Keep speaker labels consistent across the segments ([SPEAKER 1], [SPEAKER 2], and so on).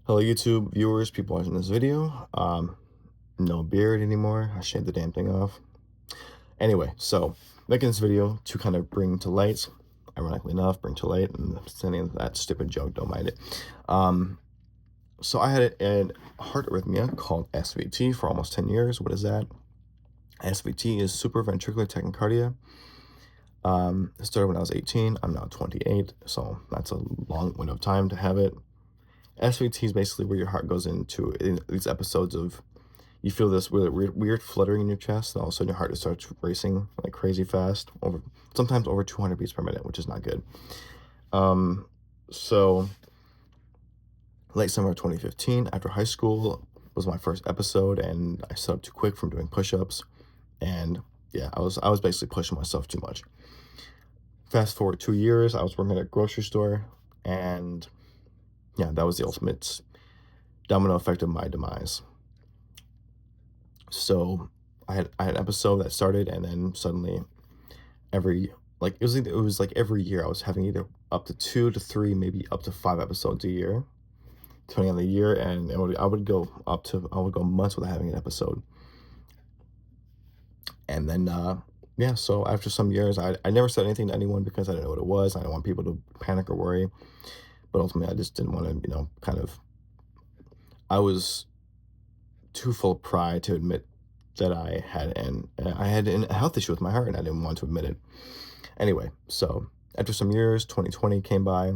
[SPEAKER 1] Hello YouTube viewers, people watching this video. No beard anymore. I shaved the damn thing off. Anyway, so making this video to kind of bring to light, ironically enough, bring to light, and sending that stupid joke, don't mind it. Um, so I had a heart arrhythmia called SVT for almost 10 years. What is that? SVT is supraventricular tachycardia. It started when I was 18. I'm now 28, so that's a long window of time to have it. SVT is basically where your heart goes into in these episodes of you feel this weird fluttering in your chest, and all of a sudden your heart just starts racing like crazy fast, sometimes over 200 beats per minute, which is not good. So late summer of 2015, after high school, was my first episode, and I set up too quick from doing push-ups, and yeah, I was basically pushing myself too much. Fast forward 2 years, I was working at a grocery store, and yeah, that was the ultimate domino effect of my demise. So I had an episode that started, and then suddenly every it was like every year I was having either up to 2 to 3, maybe up to 5 episodes a year, depending on the year, and I would go months without having an episode. And then yeah, so after some years, I never said anything to anyone because I didn't know what it was. I didn't want people to panic or worry, but ultimately I just didn't want to, kind of, I was too full of pride to admit that I had a health issue with my heart, and I didn't want to admit it. Anyway, so after some years, 2020 came by.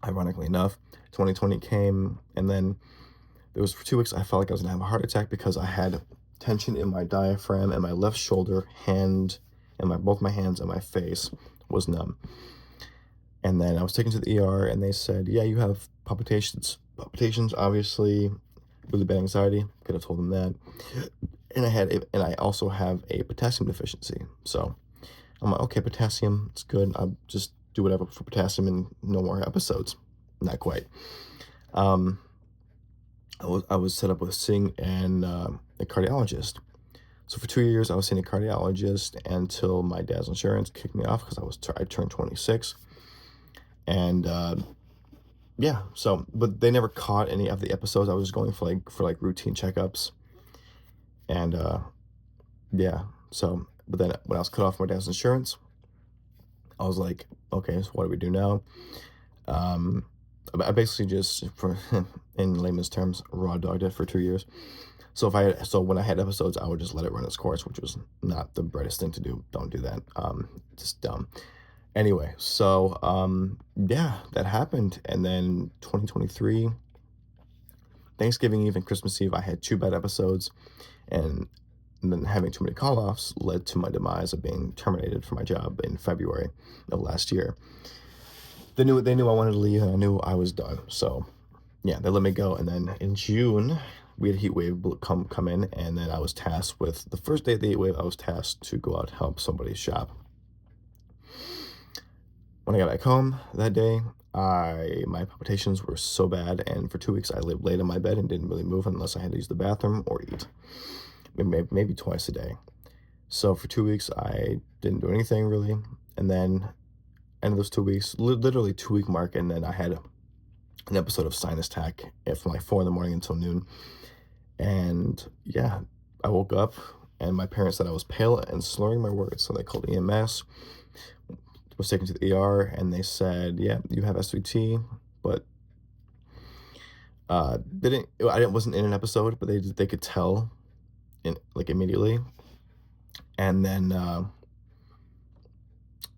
[SPEAKER 1] Ironically enough, 2020 came, and then there was for 2 weeks I felt like I was gonna have a heart attack because I had tension in my diaphragm, and my left shoulder, hand, and both my hands and my face was numb. And then I was taken to the ER, and they said, "Yeah, you have palpitations. Palpitations, obviously, really bad anxiety." Could have told them that. And I also have a potassium deficiency. So I'm like, okay, potassium, it's good. I'll just do whatever for potassium and no more episodes. Not quite. Um, I was set up with seeing a cardiologist. So for 2 years, I was seeing a cardiologist until my dad's insurance kicked me off because I turned 26. And yeah, so but they never caught any of the episodes. I was going for routine checkups. And yeah, so but then when I was cut off my dad's insurance, I was like, okay, so what do we do now? Um, I basically just, for in layman's terms, raw dogged it for 2 years. So when I had episodes, I would just let it run its course, which was not the brightest thing to do. Don't do that. Just dumb. Anyway, so yeah, that happened, and then 2023, Thanksgiving Eve and Christmas Eve, I had 2 bad episodes, and then having too many call-offs led to my demise of being terminated from my job in February of last year. They knew I wanted to leave, and I knew I was done. So yeah, they let me go. And then in June, we had a heat wave come in, and then I was tasked with the first day of the heat wave. I was tasked to go out and help somebody's shop. When I got back home that day, my palpitations were so bad, and for 2 weeks I laid in my bed and didn't really move unless I had to use the bathroom or eat, maybe twice a day. So for 2 weeks I didn't do anything really, and then end of those 2 weeks, literally 2 week mark, and then I had an episode of sinus tack from like 4 in the morning until noon. And yeah, I woke up, and my parents said I was pale and slurring my words, so they called EMS. Was taken to the ER, and they said, "Yeah, you have SVT," but didn't I wasn't in an episode, but they could tell in like immediately. And then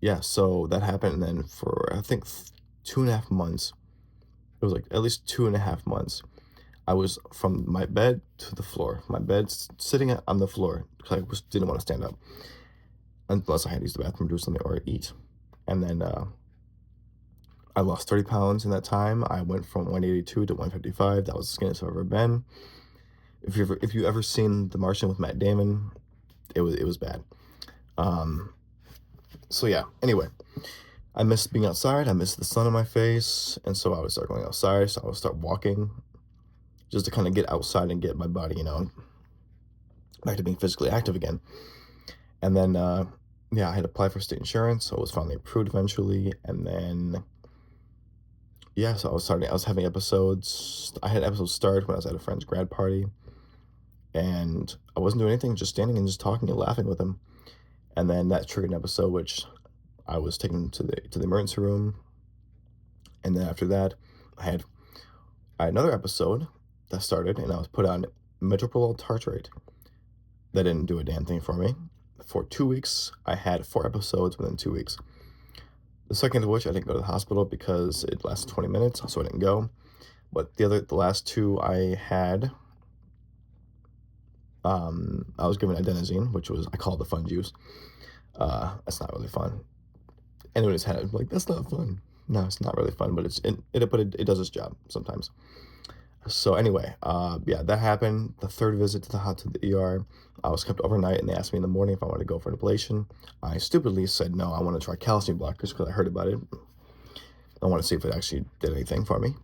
[SPEAKER 1] yeah, so that happened, and then for I think 2.5 months, it was like at least 2.5 months, I was from my bed to the floor. My bed's sitting on the floor because didn't want to stand up unless I had to use the bathroom, do something, or eat. And then I lost 30 pounds in that time. I went from 182 to 155. That was the skinniest I've ever been. If you ever seen The Martian with Matt Damon, it was bad. So yeah. Anyway, I miss being outside. I miss the sun on my face, and so I would start going outside. So I would start walking, just to kind of get outside and get my body, back to being physically active again. And then yeah, I had applied for state insurance, so it was finally approved eventually. And then yeah, so I was having episodes. I had episodes start when I was at a friend's grad party, and I wasn't doing anything, just standing and just talking and laughing with him. And then that triggered an episode, which I was taken to the emergency room. And then after that, I had I had another episode that started, and I was put on metoprolol tartrate. That didn't do a damn thing for me. For 2 weeks, I had 4 episodes within 2 weeks. The second of which I didn't go to the hospital because it lasted 20 minutes, so I didn't go. But the last two I had, I was given adenosine, which was I call it the fun juice. That's not really fun. Anyone who's had it, like that's not fun. No, it's not really fun, but it does its job sometimes. So anyway, yeah, that happened. The third visit to the ER, I was kept overnight, and they asked me in the morning if I wanted to go for an ablation. I stupidly said no. I want to try calcium blockers because I heard about it. I want to see if it actually did anything for me.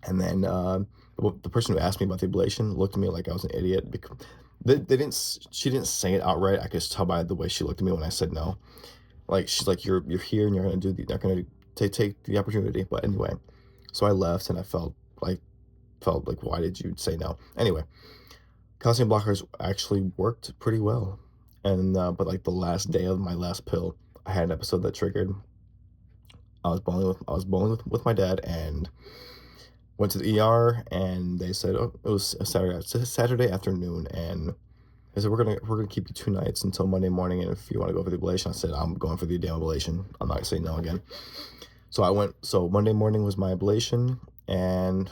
[SPEAKER 1] And then the person who asked me about the ablation looked at me like I was an idiot because they didn't. She didn't say it outright. I could just tell by the way she looked at me when I said no. Like she's like, you're here and you're gonna do the you're gonna take the opportunity. But anyway, so I left and I felt like why did you say no? Anyway, calcium blockers actually worked pretty well. And but like the last day of my last pill, I had an episode that triggered. I was bowling with my dad and went to the ER, and they said, oh, it was a Saturday afternoon, and they said we're gonna keep you 2 nights until Monday morning, and if you want to go for the ablation, I said I'm going for the damn ablation. I'm not gonna say no again. So I went. So Monday morning was my ablation, and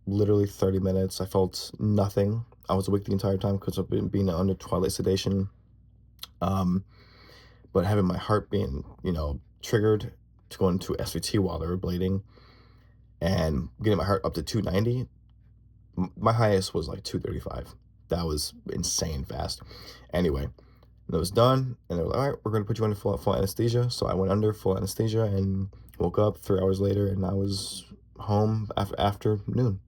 [SPEAKER 1] literally 30 minutes. I felt nothing. I was awake the entire time because of being under twilight sedation. Um, but having my heart being, triggered to go into SVT while they were bleeding and getting my heart up to 290. My highest was like 235. That was insane fast. Anyway, and it was done, and they were like, all right, we're going to put you under full anesthesia. So I went under full anesthesia and woke up 3 hours later, and I was home after noon.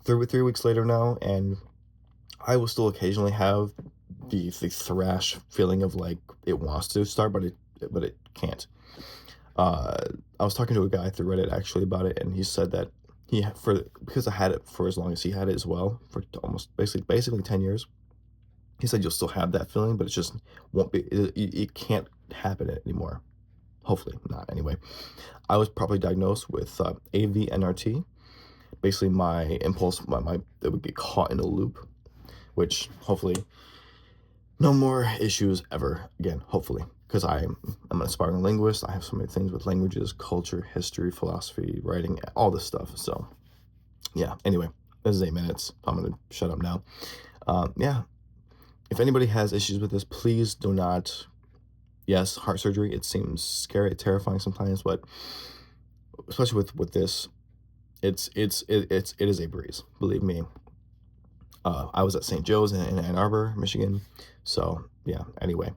[SPEAKER 1] 3 weeks later now, and I will still occasionally have the thrash feeling of like it wants to start, but it can't. Uh, I was talking to a guy through Reddit actually about it, and he said that for because I had it for as long as he had it as well for almost basically 10 years. He said you'll still have that feeling, but it just won't be. It can't happen anymore. Hopefully not. Anyway, I was probably diagnosed with AVNRT. Basically, my impulse, my it would get caught in a loop, which hopefully no more issues ever again, hopefully, because I'm an aspiring linguist. I have so many things with languages, culture, history, philosophy, writing, all this stuff. So yeah, anyway, this is 8 minutes. I'm gonna shut up now. Yeah, if anybody has issues with this, please do not. Yes, heart surgery, it seems scary, terrifying sometimes, but especially with this, it is a breeze, believe me. I was at St. Joe's in Ann Arbor, Michigan. So yeah, anyway,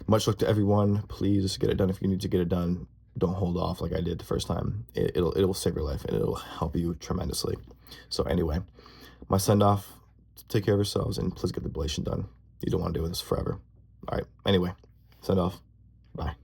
[SPEAKER 1] much luck to everyone. Please get it done if you need to get it done. Don't hold off like I did the first time. It will save your life and it'll help you tremendously. So anyway, my send off. Take care of yourselves and please get the ablation done. You don't want to do this forever. All right. Anyway, send off. Bye.